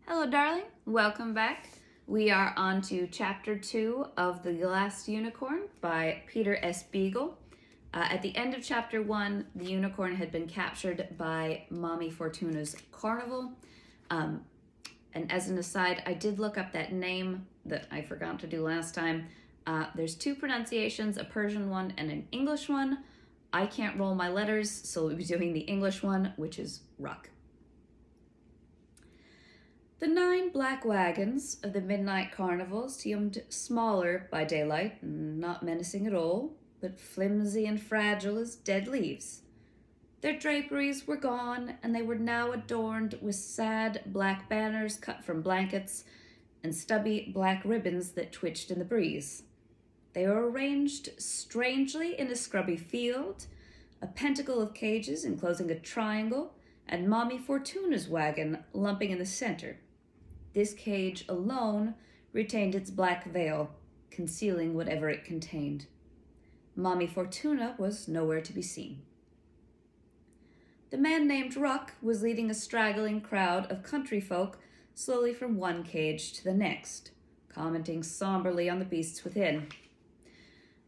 Hello, darling. Welcome back. We are on to Chapter 2 of The Last Unicorn by Peter S. Beagle. At the end of Chapter 1, the unicorn had been captured by Mommy Fortuna's carnival. And as an aside, I did look up that name that I forgot to do last time. There's two pronunciations, a Persian one and an English one. I can't roll my letters, so we'll be doing the English one, which is Ruck. The 9 black wagons of the midnight carnival seemed smaller by daylight, not menacing at all, but flimsy and fragile as dead leaves. Their draperies were gone, and they were now adorned with sad black banners cut from blankets and stubby black ribbons that twitched in the breeze. They were arranged strangely in a scrubby field, a pentacle of cages enclosing a triangle, and Mommy Fortuna's wagon lumping in the center. This cage alone retained its black veil, concealing whatever it contained. Mommy Fortuna was nowhere to be seen. The man named Ruck was leading a straggling crowd of country folk slowly from one cage to the next, commenting somberly on the beasts within.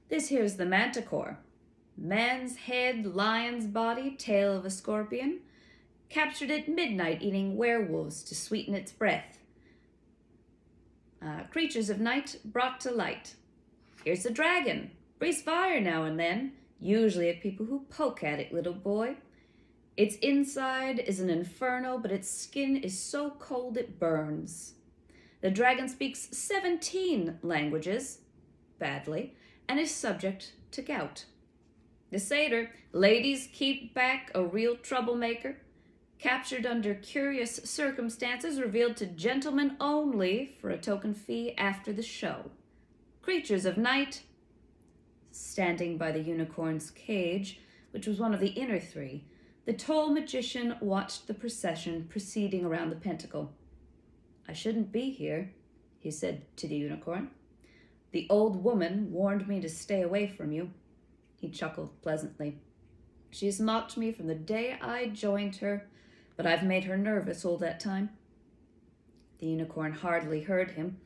This here's the manticore. Man's head, lion's body, tail of a scorpion. Captured at midnight eating werewolves to sweeten its breath. Creatures of night brought to light. Here's a dragon. Breathes fire now and then, usually at people who poke at it, little boy. Its inside is an inferno, but its skin is so cold it burns. The dragon speaks 17 languages, badly, and is subject to gout. The satyr, ladies keep back, a real troublemaker, captured under curious circumstances, revealed to gentlemen only for a token fee after the show. Creatures of night, standing by the unicorn's cage, which was one of the inner 3, the tall magician watched the procession proceeding around the pentacle. I shouldn't be here, he said to the unicorn. The old woman warned me to stay away from you. He chuckled pleasantly. She's mocked me from the day I joined her, but I've made her nervous all that time. The unicorn hardly heard him.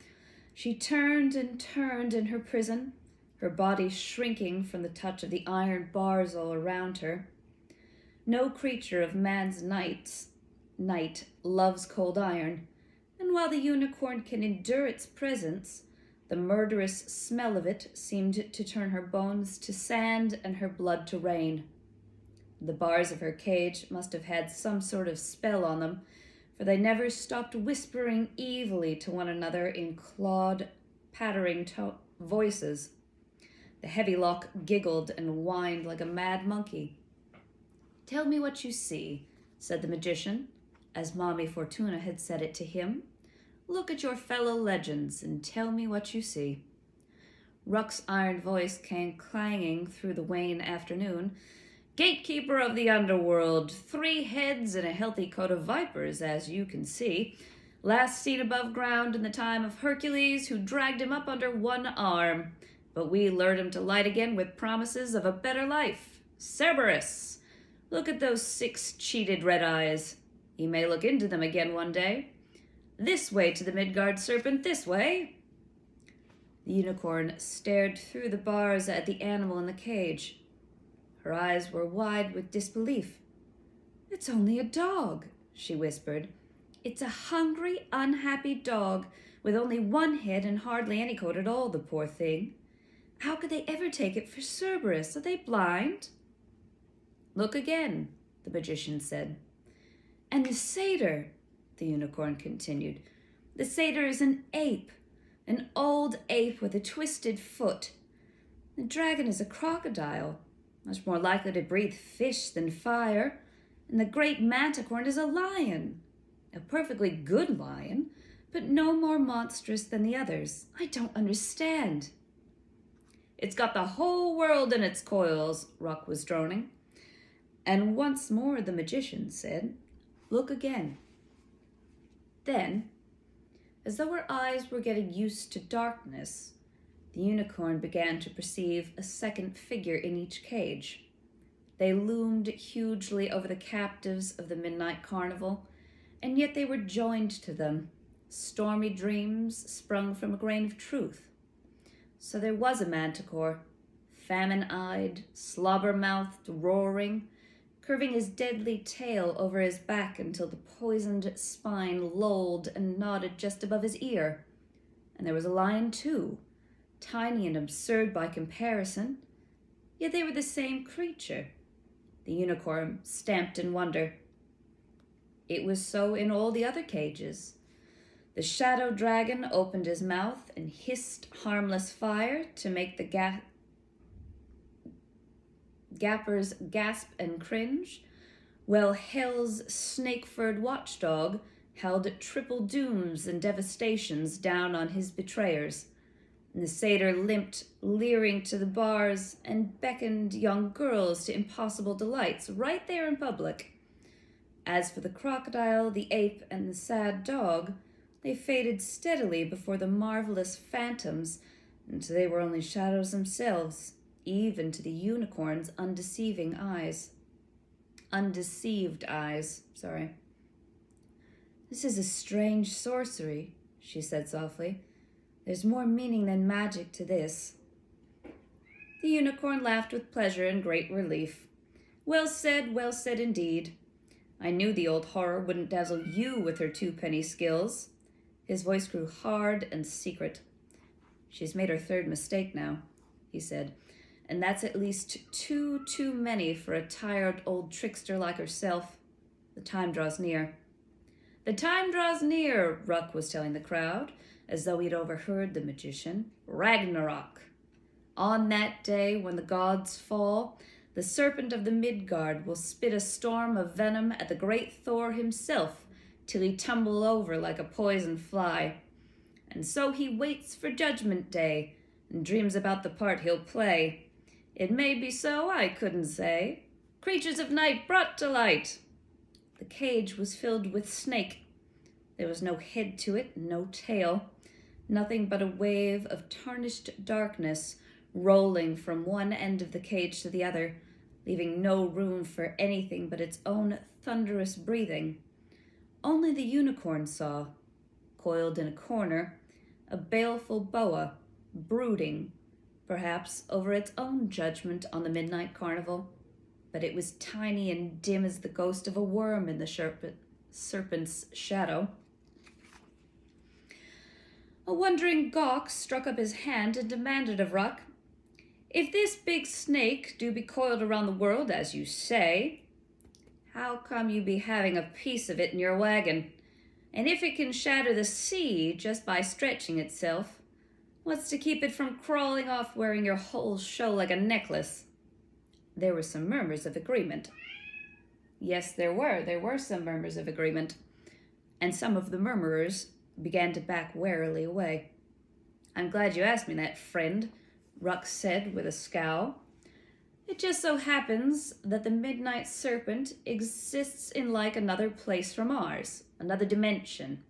She turned and turned in her prison, her body shrinking from the touch of the iron bars all around her. No creature of man's night loves cold iron, and while the unicorn can endure its presence, the murderous smell of it seemed to turn her bones to sand and her blood to rain. The bars of her cage must have had some sort of spell on them, for they never stopped whispering evilly to one another in clawed, pattering voices. The heavy lock giggled and whined like a mad monkey. Tell me what you see, said the magician, as Mommy Fortuna had said it to him. Look at your fellow legends and tell me what you see. Ruck's iron voice came clanging through the wan afternoon. Gatekeeper of the underworld, 3 heads and a healthy coat of vipers, as you can see. Last seen above ground in the time of Hercules, who dragged him up under one arm. But we lured him to light again with promises of a better life. Cerberus! Look at those 6 cheated red eyes. He may look into them again one day. This way to the Midgard serpent, this way. The unicorn stared through the bars at the animal in the cage. Her eyes were wide with disbelief. It's only a dog, she whispered. It's a hungry, unhappy dog with only one head and hardly any coat at all, the poor thing. How could they ever take it for Cerberus? Are they blind? Look again, the magician said. And the satyr, the unicorn continued. The satyr is an ape, an old ape with a twisted foot. The dragon is a crocodile, much more likely to breathe fish than fire, and the great manticorn is a lion, a perfectly good lion, but no more monstrous than the others. I don't understand. It's got the whole world in its coils, Ruck was droning. And once more the magician said, Look again. Then, as though her eyes were getting used to darkness, the unicorn began to perceive a second figure in each cage. They loomed hugely over the captives of the midnight carnival, and yet they were joined to them stormy dreams sprung from a grain of truth. So there was a manticore, famine-eyed, slobber-mouthed, roaring, curving his deadly tail over his back until the poisoned spine lolled and nodded just above his ear. And there was a lion too, tiny and absurd by comparison, yet they were the same creature. The unicorn stamped in wonder. It was so in all the other cages. The shadow dragon opened his mouth and hissed harmless fire to make the gappers gasp and cringe, while hell's snake-furred watchdog held triple dooms and devastations down on his betrayers. And the satyr limped, leering to the bars, and beckoned young girls to impossible delights right there in public. As for the crocodile, the ape, and the sad dog, they faded steadily before the marvelous phantoms until they were only shadows themselves, even to the unicorn's undeceived eyes. This is a strange sorcery, she said softly. There's more meaning than magic to this. The unicorn laughed with pleasure and great relief. Well said indeed. I knew the old horror wouldn't dazzle you with her two-penny skills. His voice grew hard and secret. She's made her third mistake now, he said, and that's at least too many for a tired old trickster like herself. The time draws near. The time draws near, Ruck was telling the crowd, as though he'd overheard the magician. Ragnarok. On that day, when the gods fall, the serpent of the Midgard will spit a storm of venom at the great Thor himself, till he tumble over like a poison fly. And so he waits for Judgment Day, and dreams about the part he'll play. It may be so, I couldn't say. Creatures of night brought to light. The cage was filled with snake. There was no head to it, no tail. Nothing but a wave of tarnished darkness rolling from one end of the cage to the other, leaving no room for anything but its own thunderous breathing. Only the unicorn saw, coiled in a corner, a baleful boa, brooding, perhaps, over its own judgment on the midnight carnival. But it was tiny and dim as the ghost of a worm in the serpent's shadow. A wondering gawk struck up his hand and demanded of Ruck, if this big snake do be coiled around the world, as you say, how come you be having a piece of it in your wagon? And if it can shatter the sea just by stretching itself, what's to keep it from crawling off wearing your whole show like a necklace? There were some murmurs of agreement. Yes, there were some murmurs of agreement, and some of the murmurers began to back warily away. I'm glad you asked me that, friend, Ruck said with a scowl. It just so happens that the midnight serpent exists in like another place from ours, another dimension.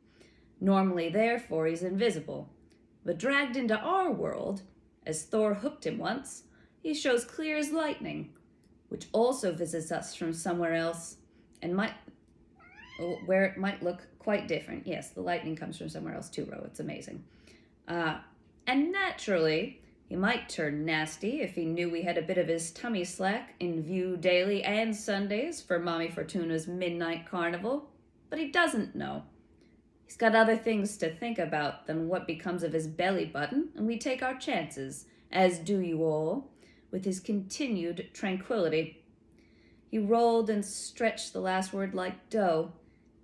Normally, therefore, he's invisible. But dragged into our world, as Thor hooked him once, he shows clear as lightning, which also visits us from somewhere else, and where it might look quite different. Yes, the lightning comes from somewhere else too, Ro. It's amazing. And naturally, he might turn nasty if he knew we had a bit of his tummy slack in view daily and Sundays for Mommy Fortuna's midnight carnival, but he doesn't know. He's got other things to think about than what becomes of his belly button, and we take our chances, as do you all, with his continued tranquility. He rolled and stretched the last word like dough,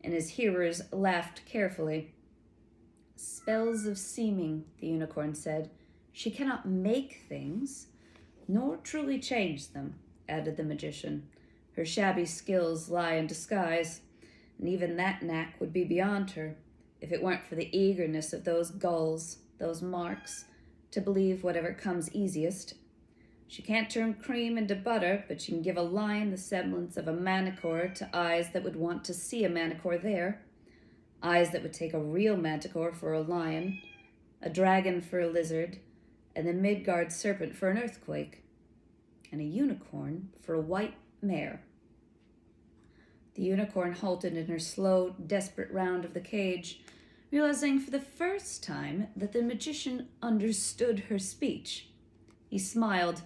and his hearers laughed carefully. Spells of seeming, the unicorn said. She cannot make things, nor truly change them, added the magician. Her shabby skills lie in disguise, and even that knack would be beyond her, if it weren't for the eagerness of those gulls, those marks, to believe whatever comes easiest. She can't turn cream into butter, but she can give a lion the semblance of a manticore to eyes that would want to see a manticore there, eyes that would take a real manticore for a lion, a dragon for a lizard, and the Midgard serpent for an earthquake, and a unicorn for a white mare. The unicorn halted in her slow, desperate round of the cage, realizing for the first time that the magician understood her speech. He smiled,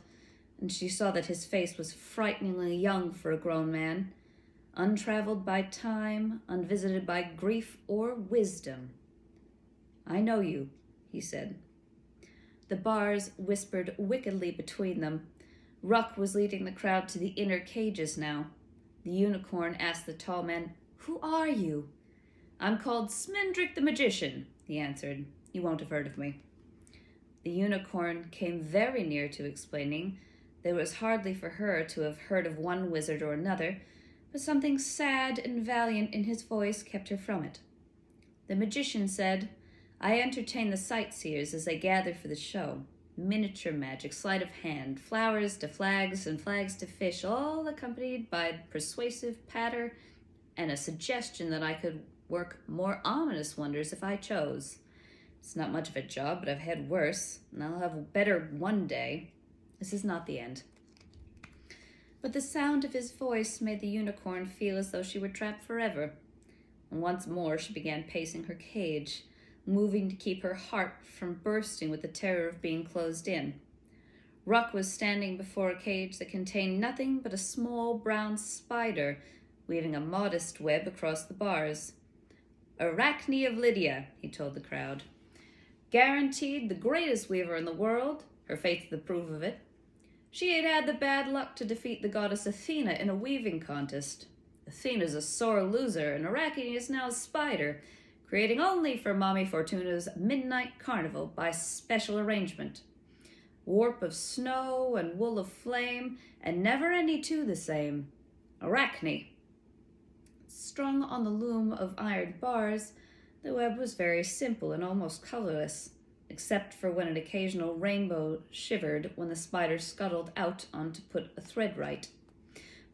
and she saw that his face was frighteningly young for a grown man, untraveled by time, unvisited by grief or wisdom. "I know you," he said. The bars whispered wickedly between them. Ruck was leading the crowd to the inner cages now. The unicorn asked the tall man, "Who are you?" "I'm called Smendrick the Magician," he answered. "You won't have heard of me." The unicorn came very near to explaining that it was hardly for her to have heard of one wizard or another, but something sad and valiant in his voice kept her from it. The magician said, "I entertain the sightseers as they gather for the show. Miniature magic, sleight of hand, flowers to flags and flags to fish, all accompanied by persuasive patter and a suggestion that I could work more ominous wonders if I chose. It's not much of a job, but I've had worse, and I'll have better one day. This is not the end." But the sound of his voice made the unicorn feel as though she were trapped forever, and once more she began pacing her cage, moving to keep her heart from bursting with the terror of being closed in. Ruck was standing before a cage that contained nothing but a small brown spider, weaving a modest web across the bars. "Arachne of Lydia," he told the crowd. "Guaranteed the greatest weaver in the world, her fate's the proof of it. She had had the bad luck to defeat the goddess Athena in a weaving contest. Athena's a sore loser, and Arachne is now a spider, creating only for Mommy Fortuna's midnight carnival by special arrangement. Warp of snow and wool of flame, and never any two the same. Arachne." Strung on the loom of iron bars, the web was very simple and almost colorless, except for when an occasional rainbow shivered when the spider scuttled out on to put a thread right.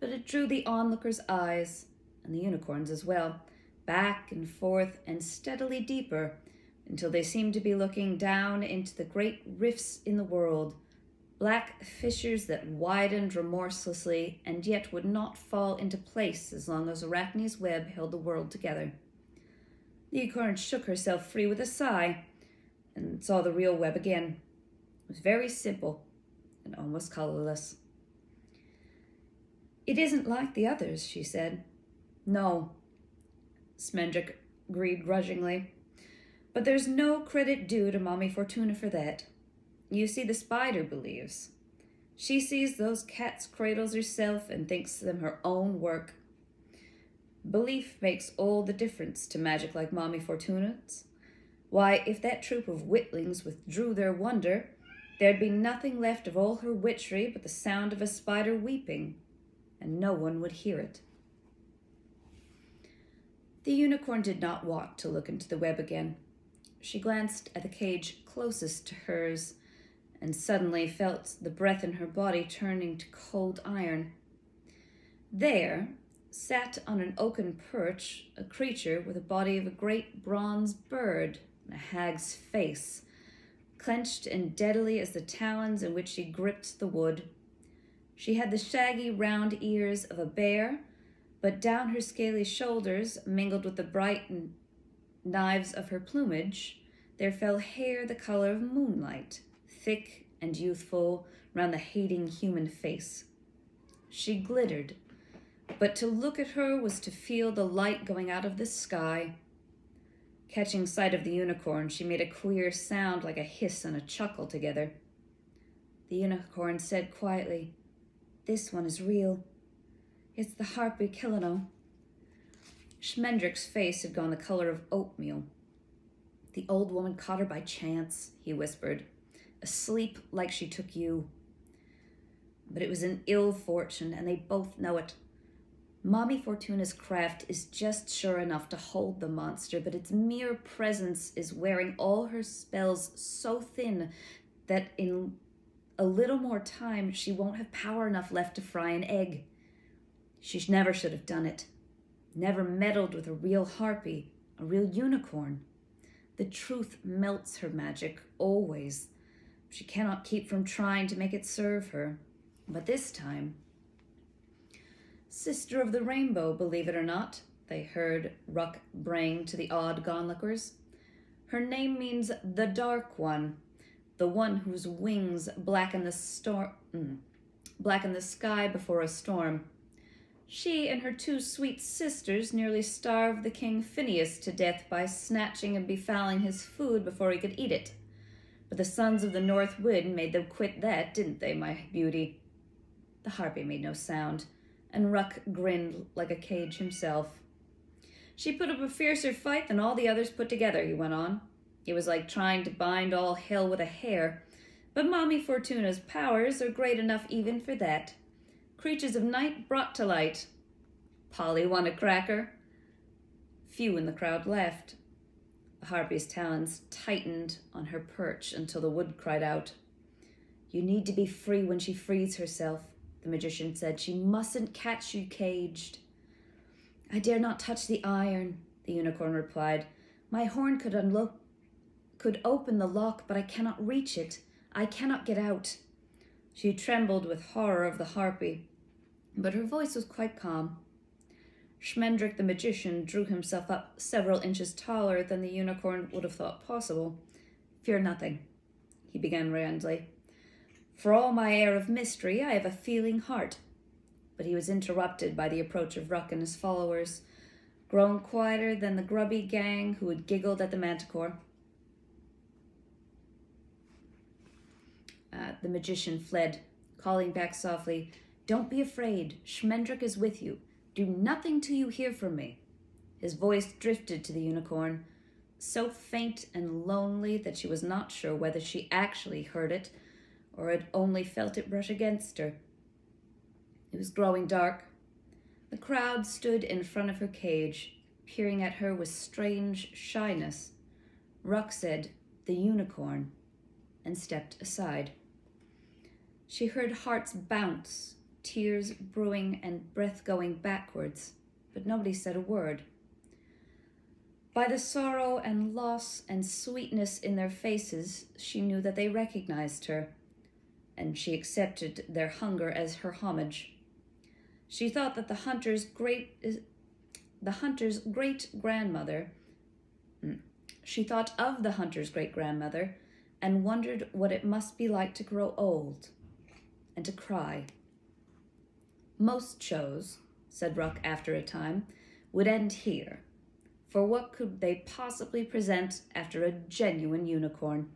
But it drew the onlookers' eyes, and the unicorns as well, back and forth and steadily deeper, until they seemed to be looking down into the great rifts in the world, black fissures that widened remorselessly and yet would not fall into place as long as Arachne's web held the world together. The unicorn shook herself free with a sigh and saw the real web again. It was very simple and almost colorless. "It isn't like the others," she said. "No," Smendrick agreed grudgingly. "But there's no credit due to Mommy Fortuna for that. You see, the spider believes. She sees those cat's cradles herself and thinks them her own work. Belief makes all the difference to magic like Mommy Fortuna's. Why, if that troop of witlings withdrew their wonder, there'd be nothing left of all her witchery but the sound of a spider weeping, and no one would hear it." The unicorn did not want to look into the web again. She glanced at the cage closest to hers, and suddenly felt the breath in her body turning to cold iron. There sat on an oaken perch a creature with the body of a great bronze bird and a hag's face, clenched and deadly as the talons in which she gripped the wood. She had the shaggy round ears of a bear, but down her scaly shoulders, mingled with the bright knives of her plumage, there fell hair the color of moonlight, thick and youthful round the hating human face. She glittered, but to look at her was to feel the light going out of the sky. Catching sight of the unicorn, she made a queer sound like a hiss and a chuckle together. The unicorn said quietly, "This one is real. It's the harpy Kilano." Schmendrick's face had gone the color of oatmeal. "The old woman caught her by chance," he whispered, "asleep like she took you. But it was an ill fortune, and they both know it. Mommy Fortuna's craft is just sure enough to hold the monster, but its mere presence is wearing all her spells so thin that in a little more time she won't have power enough left to fry an egg. She never should have done it. Never meddled with a real harpy, a real unicorn. The truth melts her magic, always. She cannot keep from trying to make it serve her. But this time..." "Sister of the Rainbow, believe it or not," they heard Ruck braying to the awed onlookers. Her name means the Dark One, the one whose wings blacken the sky before a storm. She and her two sweet sisters nearly starved the king Phineas to death by snatching and befouling his food before he could eat it. But the sons of the North Wind made them quit that, didn't they, my beauty? The harpy made no sound, and Ruck grinned like a cage himself. She put up a fiercer fight than all the others put together, he went on. It was like trying to bind all hell with a hair, but Mommy Fortuna's powers are great enough even for that. Creatures of night brought to light. Polly want a cracker? Few in the crowd laughed. The harpy's talons tightened on her perch until the wood cried out. You need to be free when she frees herself, the magician said. She mustn't catch you caged. I dare not touch the iron, the unicorn replied. My horn could open the lock, but I cannot reach it. I cannot get out. She trembled with horror of the harpy, but her voice was quite calm. Schmendrick the magician drew himself up several inches taller than the unicorn would have thought possible. Fear nothing, he began grandly. For all my air of mystery, I have a feeling heart. But he was interrupted by the approach of Ruck and his followers, grown quieter than the grubby gang who had giggled at the manticore. The magician fled, calling back softly, Don't be afraid. Schmendrick is with you. Do nothing till you hear from me. His voice drifted to the unicorn, so faint and lonely that she was not sure whether she actually heard it or had only felt it brush against her. It was growing dark. The crowd stood in front of her cage, peering at her with strange shyness. Ruck said, The unicorn, and stepped aside. She heard hearts bounce, tears brewing and breath going backwards, but nobody said a word. By the sorrow and loss and sweetness in their faces, she knew that they recognized her, and she accepted their hunger as her homage. She thought that the hunter's great-grandmother, she thought of the hunter's great-grandmother and wondered what it must be like to grow old and to cry. Most shows, said Ruck after a time, would end here, for what could they possibly present after a genuine unicorn?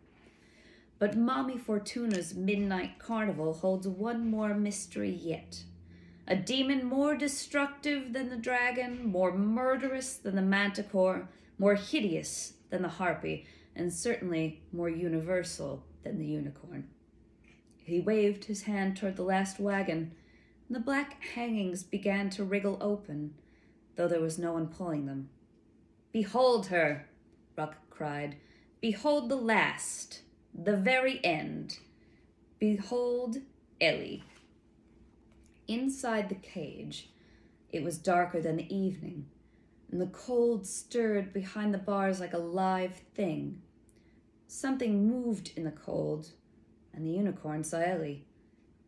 But Mommy Fortuna's Midnight Carnival holds one more mystery yet. A demon more destructive than the dragon, more murderous than the manticore, more hideous than the harpy, and certainly more universal than the unicorn. He waved his hand toward the last wagon, and the black hangings began to wriggle open, though there was no one pulling them. Behold her, Ruck cried. Behold the last, the very end. Behold Ellie. Inside the cage, it was darker than the evening, and the cold stirred behind the bars like a live thing. Something moved in the cold, and the unicorn saw Ellie,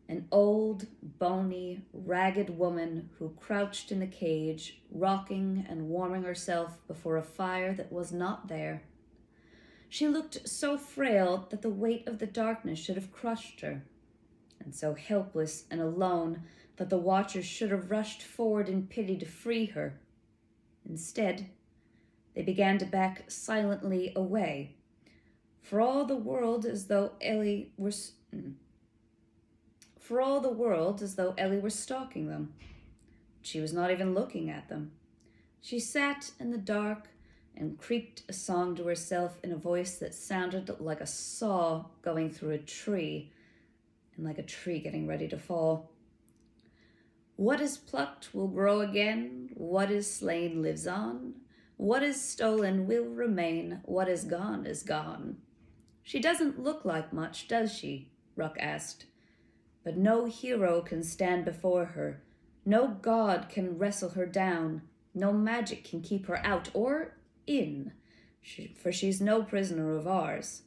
an old, bony, ragged woman who crouched in the cage, rocking and warming herself before a fire that was not there. She looked so frail that the weight of the darkness should have crushed her, and so helpless and alone that the watchers should have rushed forward in pity to free her. Instead, they began to back silently away, for all the world as though Ellie were stalking them. She was not even looking at them. She sat in the dark and creaked a song to herself in a voice that sounded like a saw going through a tree, and like a tree getting ready to fall. What is plucked will grow again, what is slain lives on, what is stolen will remain, what is gone is gone. She doesn't look like much, does she? Ruck asked. But no hero can stand before her, no god can wrestle her down, no magic can keep her out or in, for she's no prisoner of ours.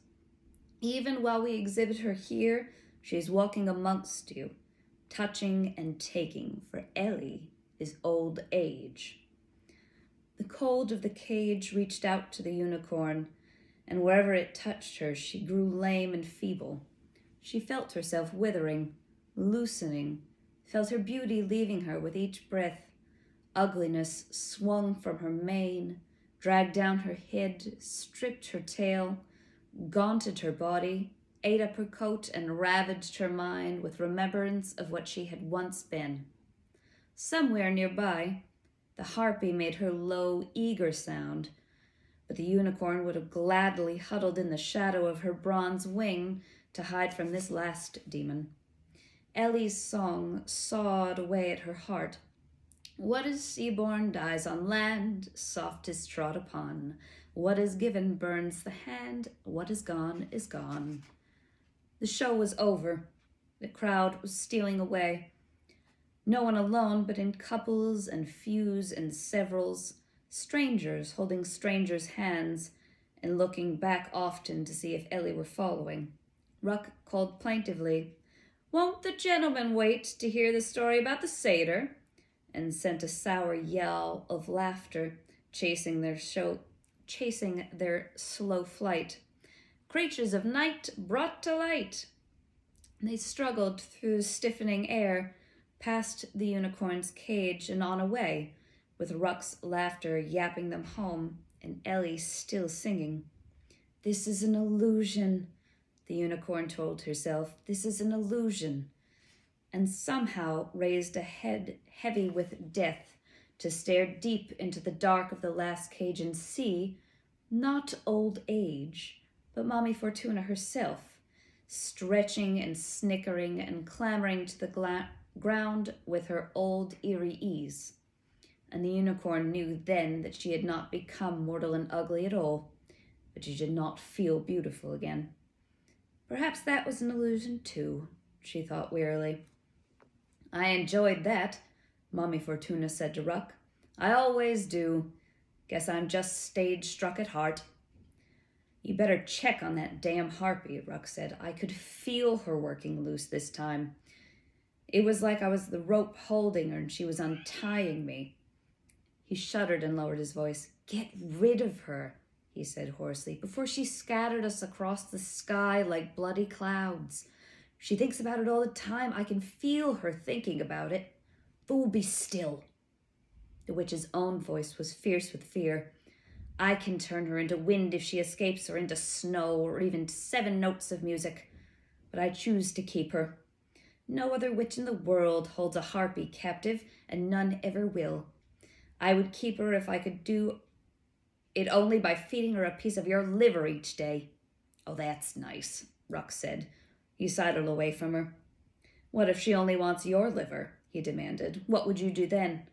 Even while we exhibit her here, she is walking amongst you, touching and taking, for Ellie is old age. The cold of the cage reached out to the unicorn, and wherever it touched her, she grew lame and feeble. She felt herself withering, loosening, felt her beauty leaving her with each breath. Ugliness swung from her mane, dragged down her head, stripped her tail, gaunted her body, ate up her coat, and ravaged her mind with remembrance of what she had once been. Somewhere nearby, the harpy made her low, eager sound, but the unicorn would have gladly huddled in the shadow of her bronze wing to hide from this last demon. Ellie's song sawed away at her heart. What is sea-born dies on land, soft is trod upon. What is given burns the hand, what is gone is gone. The show was over. The crowd was stealing away. No one alone, but in couples and fews and severals, strangers holding strangers' hands and looking back often to see if Ellie were following. Ruck called plaintively, "Won't the gentleman wait to hear the story about the satyr?" and sent a sour yell of laughter, chasing their slow flight. Creatures of night brought to light. They struggled through the stiffening air, past the unicorn's cage and on away, with Ruck's laughter yapping them home and Ellie still singing. "This is an illusion," the unicorn told herself. "This is an illusion," and somehow raised a head heavy with death to stare deep into the dark of the last cage and see, not old age, but Mommy Fortuna herself, stretching and snickering and clambering to the ground with her old eerie ease. And the unicorn knew then that she had not become mortal and ugly at all, but she did not feel beautiful again. Perhaps that was an illusion too, she thought wearily. "I enjoyed that," Mommy Fortuna said to Ruck. "I always do. Guess I'm just stage-struck at heart." "You better check on that damn harpy," Ruck said. "I could feel her working loose this time. It was like I was the rope holding her and she was untying me." He shuddered and lowered his voice. "Get rid of her," he said hoarsely, "before she scattered us across the sky like bloody clouds. She thinks about it all the time. I can feel her thinking about it. Fool, be still." The witch's own voice was fierce with fear. "I can turn her into wind if she escapes, or into snow, or even 7 notes of music. But I choose to keep her. No other witch in the world holds a harpy captive, and none ever will. I would keep her if I could do it only by feeding her a piece of your liver each day." "Oh, that's nice," Ruck said. He sidled away from her. "What if she only wants your liver?" he demanded. "What would you do then?"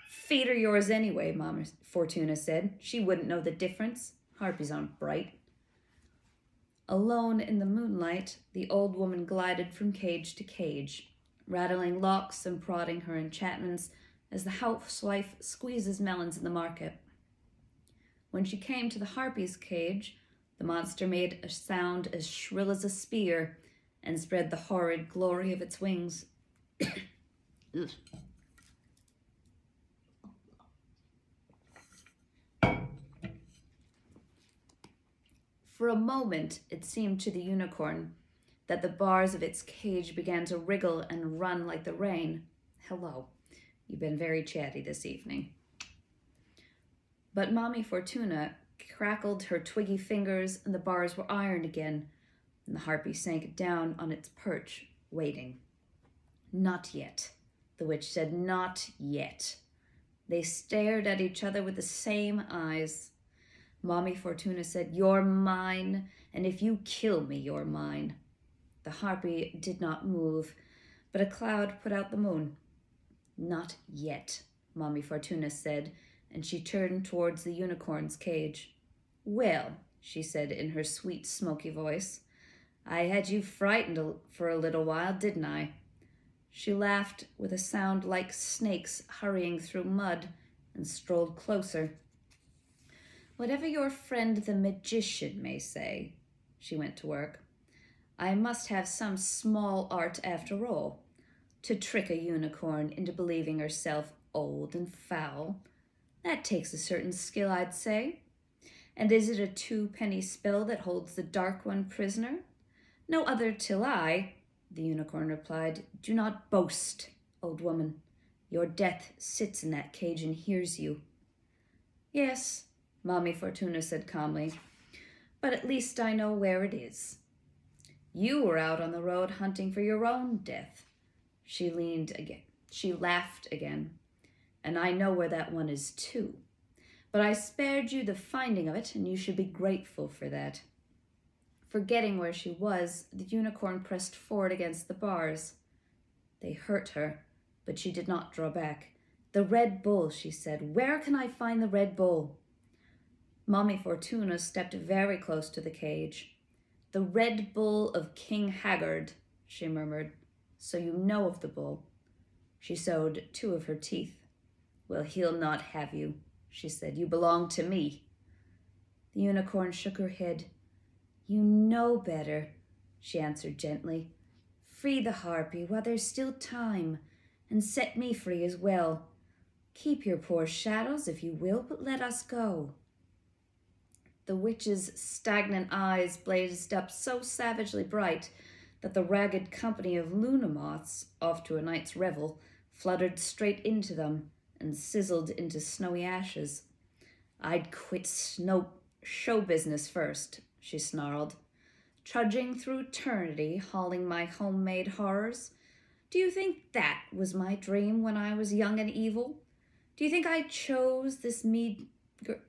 "Feed her yours anyway," Mama Fortuna said. "She wouldn't know the difference. Harpies aren't bright." Alone in the moonlight, the old woman glided from cage to cage, rattling locks and prodding her enchantments as the housewife squeezes melons in the market. When she came to the harpy's cage, the monster made a sound as shrill as a spear and spread the horrid glory of its wings. For a moment, it seemed to the unicorn that the bars of its cage began to wriggle and run like the rain. "Hello, you've been very chatty this evening." But Mommy Fortuna crackled her twiggy fingers and the bars were iron again, and the harpy sank down on its perch, waiting. "Not yet," the witch said, "not yet." They stared at each other with the same eyes. Mommy Fortuna said, "You're mine, and if you kill me, you're mine." The harpy did not move, but a cloud put out the moon. "Not yet," Mommy Fortuna said, and she turned towards the unicorn's cage. "Well," she said in her sweet, smoky voice, "I had you frightened for a little while, didn't I?" She laughed with a sound like snakes hurrying through mud and strolled closer. "Whatever your friend the magician may say," she went to work, "I must have some small art after all. To trick a unicorn into believing herself old and foul, that takes a certain skill, I'd say. And is it a 2-penny spell that holds the Dark One prisoner? No other till I, the unicorn replied. Do not boast, old woman. Your death sits in that cage and hears you. Yes, Mommy Fortuna said calmly, but at least I know where it is. You were out on the road hunting for your own death. She laughed again. And I know where that one is too. But I spared you the finding of it, and you should be grateful for that. Forgetting where she was, the unicorn pressed forward against the bars. They hurt her, but she did not draw back. The Red Bull, she said. Where can I find the Red Bull? Mommy Fortuna stepped very close to the cage. The Red Bull of King Haggard, she murmured. So you know of the bull. She showed 2 of her teeth. Well, he'll not have you, she said. You belong to me. The unicorn shook her head. You know better, she answered gently. Free the harpy while there's still time, and set me free as well. Keep your poor shadows if you will, but let us go. The witch's stagnant eyes blazed up so savagely bright that the ragged company of Luna moths, off to a night's revel, fluttered straight into them and sizzled into snowy ashes. I'd quit show business first, she snarled. Trudging through eternity, hauling my homemade horrors. Do you think that was my dream when I was young and evil? Do you think I chose this meager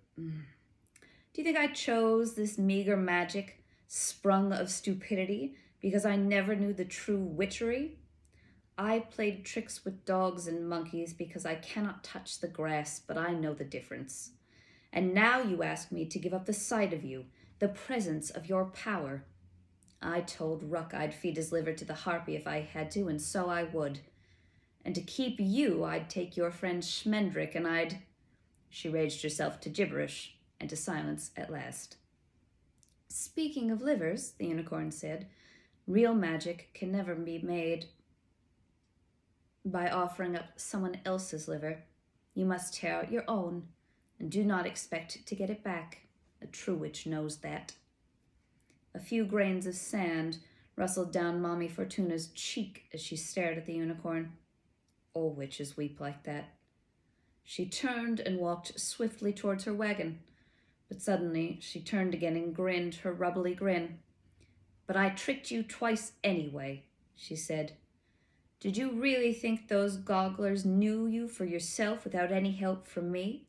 magic sprung of stupidity because I never knew the true witchery? I played tricks with dogs and monkeys because I cannot touch the grass, but I know the difference. And now you ask me to give up the sight of you, the presence of your power. I told Ruck I'd feed his liver to the harpy if I had to, and so I would. And to keep you, I'd take your friend Schmendrick, and I'd... She raged herself to gibberish and to silence at last. Speaking of livers, the unicorn said, real magic can never be made by offering up someone else's liver. You must tear out your own, and do not expect to get it back. A true witch knows that. A few grains of sand rustled down Mommy Fortuna's cheek as she stared at the unicorn. All witches weep like that. She turned and walked swiftly towards her wagon, but suddenly she turned again and grinned her rubbly grin. But I tricked you twice anyway, she said. Did you really think those gogglers knew you for yourself without any help from me?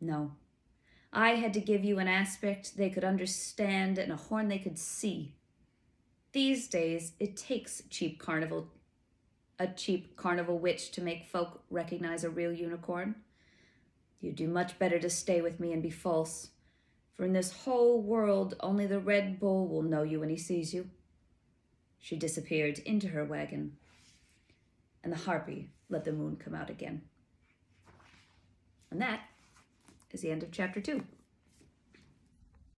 No. I had to give you an aspect they could understand and a horn they could see. These days, it takes a cheap carnival witch to make folk recognize a real unicorn. You'd do much better to stay with me and be false, for in this whole world only the Red Bull will know you when he sees you. She disappeared into her wagon, and the harpy let the moon come out again. And that is the end of chapter 2.